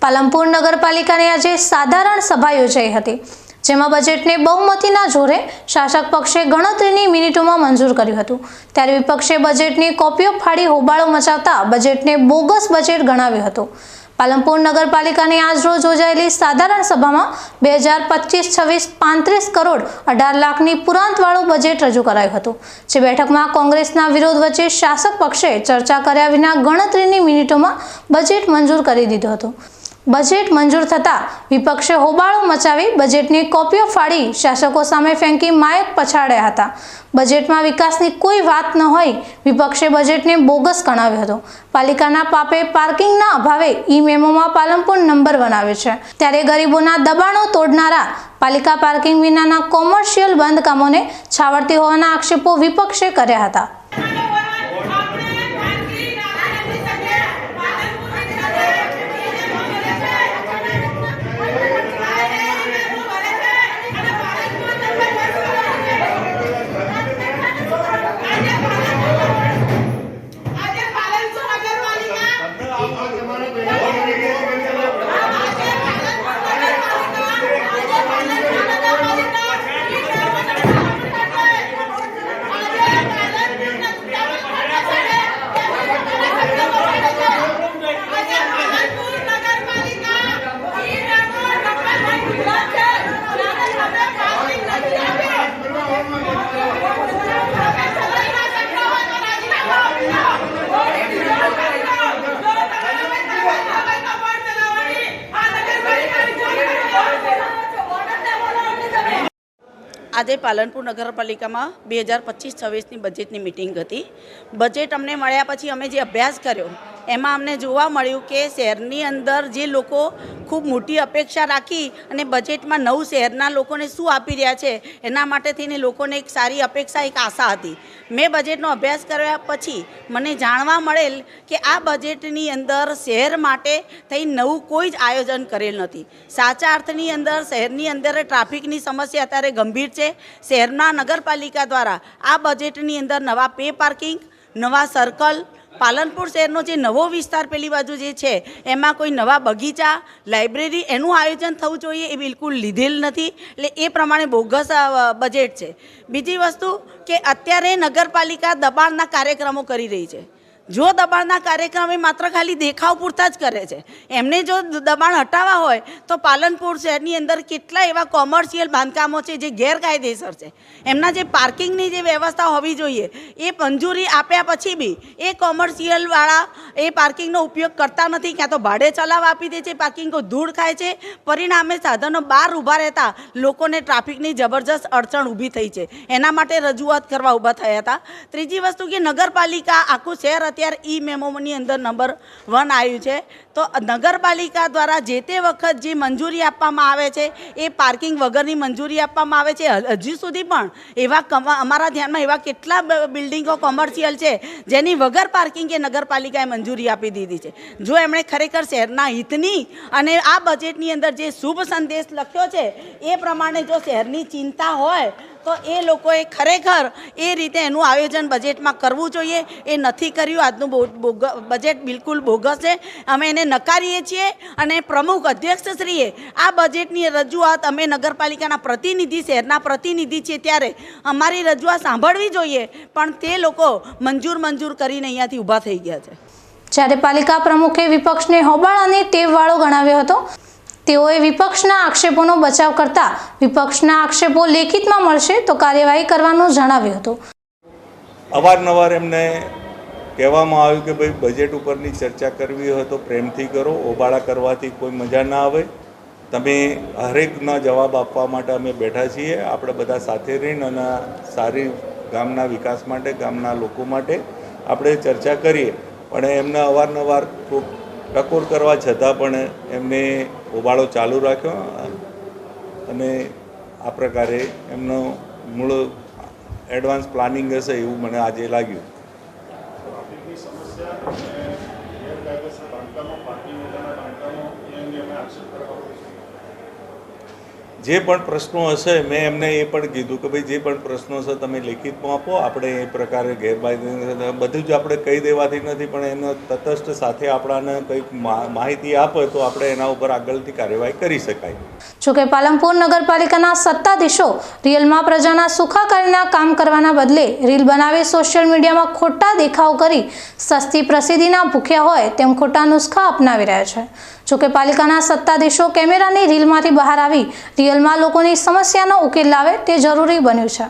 પાલનપુર નગરપાલિકાની આજે સાધારણ સભા યોજાઈ હતી, જેમાં બજેટને બહુમતીના જોરે શાસક પક્ષે ગણતરીની મિનિટોમાં મંજૂર કર્યું હતું। ત્યારે વિપક્ષે બજેટની કોપીઓ ફાડી હોબાળો મચાવતા બજેટને બોગસ બજેટ ગણાવ્યું હતું। પાલનપુર નગરપાલિકાની આજ રોજ યોજાયેલી સાધારણ સભામાં 2025-26 35 કરોડ 18 લાખની પુરાંતવાળું બજેટ રજૂ કરાયું હતું। જે બેઠકમાં કોંગ્રેસના વિરોધ વચ્ચે શાસક પક્ષે ચર્ચા કર્યા વિના ગણતરીની મિનિટોમાં બજેટ મંજૂર કરી દીધું હતું। બજેટ મંજૂર થતાં વિપક્ષે હોબાળો મચાવી બજેટની કોપીઓ ફાડી શાસકો સામે ફેંકી માયક પછાડ્યા હતા। બજેટમાં વિકાસની કોઈ વાત ન હોય વિપક્ષે બજેટને બોગસ ગણાવ્યો હતો। પાલિકાના પાપે પાર્કિંગના અભાવે ઈ-મેમોમાં પાલનપુર નંબર 1 આવ્યો છે, ત્યારે ગરીબોના દબાણો તોડનારા પાલિકા પાર્કિંગ વિનાના કોમર્શિયલ બાંધકામોને છાવરતી હોવાના આક્ષેપો વિપક્ષે કર્યા હતા। આજે પાલનપુર નગરપાલિકામાં 2025-26ની બજેટની મિટિંગ હતી। બજેટ અમને મળ્યા પછી અમે જે અભ્યાસ કર્યો એમાં અમને જોવા મળ્યું કે શહેરની અંદર જે લોકો ખૂબ મોટી અપેક્ષા રાખી અને બજેટમાં નવું શહેરના લોકોને શું આપી રહ્યા છે એના માટે થઈને લોકોને એક સારી અપેક્ષા, એક આશા હતી। મેં બજેટનો અભ્યાસ કર્યા પછી મને જાણવા મળેલ કે આ બજેટની અંદર શહેર માટે થઈ નવું કોઈ જ આયોજન કરેલ નથી। સાચા અર્થની અંદર શહેરની અંદર ટ્રાફિકની સમસ્યા અત્યારે ગંભીર છે। શહેરના નગરપાલિકા દ્વારા આ બજેટની અંદર નવા પે પાર્કિંગ, નવા સર્કલ, પાલનપુર શહેરનો જે નવો વિસ્તાર પેલી બાજુ જે છે એમાં કોઈ નવા બગીચા, લાઇબ્રેરી એનું આયોજન થવું જોઈએ એ બિલકુલ લીધેલ નથી। એટલે એ પ્રમાણે બોગસ બજેટ છે। બીજી વસ્તુ કે અત્યારે નગરપાલિકા દબાણના કાર્યક્રમો કરી રહી છે। જો દબાણના કાર્યક્રમ એ માત્ર ખાલી દેખાવ પૂરતા જ કરે છે, એમને જો દબાણ હટાવવા હોય તો પાલનપુર શહેરની અંદર કેટલા એવા કોમર્શિયલ બાંધકામો છે જે ગેરકાયદેસર છે। એમના જે પાર્કિંગની જે વ્યવસ્થા હોવી જોઈએ એ મંજૂરી આપ્યા પછી બી એ કોમર્શિયલવાળા એ પાર્કિંગનો ઉપયોગ કરતા નથી, ક્યાં તો ભાડે ચલાવવા આપી દે છે, પાર્કિંગો ધૂળ ખાય છે, પરિણામે સાધનો બહાર ઊભા રહેતા લોકોને ટ્રાફિકની જબરજસ્ત અડચણ ઊભી થઈ છે। એના માટે રજૂઆત કરવા ઊભા થયા હતા। ત્રીજી વસ્તુ કે નગરપાલિકા આખું શહેર અત્યારે ઈ-મેમોની અંદર નંબર 1 આવ્યું છે, તો નગરપાલિકા દ્વારા જે તે વખત જે મંજૂરી આપવામાં આવે છે એ પાર્કિંગ વગરની મંજૂરી આપવામાં આવે છે। હજી સુધી પણ એવા અમારા ધ્યાનમાં એવા કેટલા બિલ્ડિંગો કોમર્શિયલ છે જેની વગર પાર્કિંગ એ નગરપાલિકાએ મંજૂરી આપી દીધી છે। જો એમણે ખરેખર શહેરના હિતની અને આ બજેટની અંદર જે શુભ સંદેશ લખ્યો છે એ પ્રમાણે જો શહેરની ચિંતા હોય તો એ લોકોએ ખરેખર એ રીતે એનું આયોજન બજેટમાં કરવું જોઈએ। એ નથી કર્યું। આજનું બજેટ બિલકુલ બોગસ છે, અમે એને નકારીએ છીએ। અને પ્રમુખ અધ્યક્ષશ્રીએ આ બજેટની રજૂઆત અમે નગરપાલિકાના પ્રતિનિધિ, શહેરના પ્રતિનિધિ છીએ ત્યારે અમારી રજૂઆત સાંભળવી જોઈએ, પણ તે લોકો મંજૂર કરીને અહીંયાથી ઊભા થઈ ગયા છે। જ્યારે પાલિકા પ્રમુખે વિપક્ષને હોબાળાને ટેવવાળો ગણાવ્યો હતો। તેઓએ વિપક્ષના આક્ષેપોનો બચાવ કરતા વિપક્ષના આક્ષેપો લેખિતમાં મળશે તો કાર્યવાહી કરવાનું જણાવ્યું હતું। અવારનવાર એમને કહેવામાં આવ્યું કે ભાઈ બજેટ ઉપરની ચર્ચા કરવી હોય તો પ્રેમથી કરો, હોબાળા કરવાથી કોઈ મજા ના આવે। તમે હરેકના જવાબ આપવા માટે અમે બેઠા છીએ। આપણે બધા સાથે રહીને અને સારી ગામના વિકાસ માટે, ગામના લોકો માટે આપણે ચર્ચા કરીએ, પણ એમને અવારનવાર ટકોર કરવા છતાં પણ એમને હોબાળો ચાલુ રાખ્યો અને આ પ્રકારે એમનો મૂળ એડવાન્સ પ્લાનિંગ હશે એવું મને આજે લાગ્યું। જે પણ પ્રશ્નો હશે મેં એમને એ પણ કીધું કે ભાઈ જે પણ પ્રશ્નો છે તમે લેખિતમાં આપો, આપણે એ પ્રકારે ગેરકાયદેસર બધું જ આપણે કહી દેવાથી નથી, પણ એનો તટસ્થ સાથે આપણાને કંઈક માહિતી આપે તો આપણે એના ઉપર આગળથી કાર્યવાહી કરી શકાય. જોકે પાલનપુર નગરપાલિકાના સત્તાધીશો રિયલમાં પ્રજાના સુખાકારીના કામ કરવાના બદલે રીલ બનાવી સોશિયલ મીડિયામાં ખોટા દેખાવ કરી સસ્તી પ્રસિદ્ધિના ભૂખ્યા હોય તેમ ખોટા નુસ્ખા અપનાવી રહ્યા છે. જોકે પાલિકાના સત્તાધીશો કેમેરાની રીલમાંથી બહાર આવી રિયલમાં લોકોની સમસ્યાનો ઉકેલ લાવે તે જરૂરી બન્યું છે.